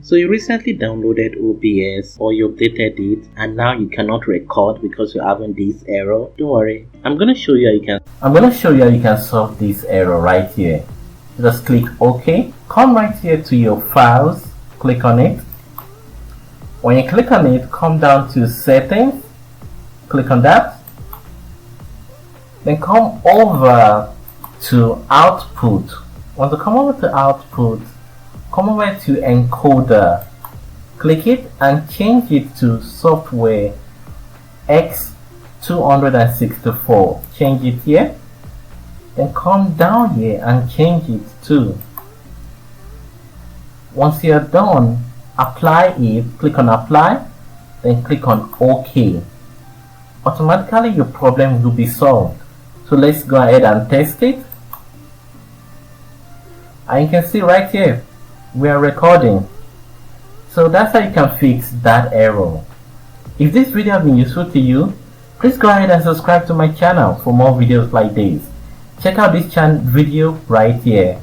So you recently downloaded OBS or you updated it and now you cannot record because you're having this error. Don't worry, I'm gonna show you how you can solve this error right here. Just click OK. Come right here to your files, click on it. When you click on it, come down to settings, click on that. Then come over to output. Once you come over to output, come over to encoder, click it and change it to software X264. Change it here, then come down here and change it to. Once you're done, apply it, click on apply, then click on OK. Automatically your problem will be solved. So let's go ahead and test it. And you can see right here we are recording. So that's how you can fix that error. If this video has been useful to you, please go ahead and subscribe to my channel for more videos like this. Check out this video right here.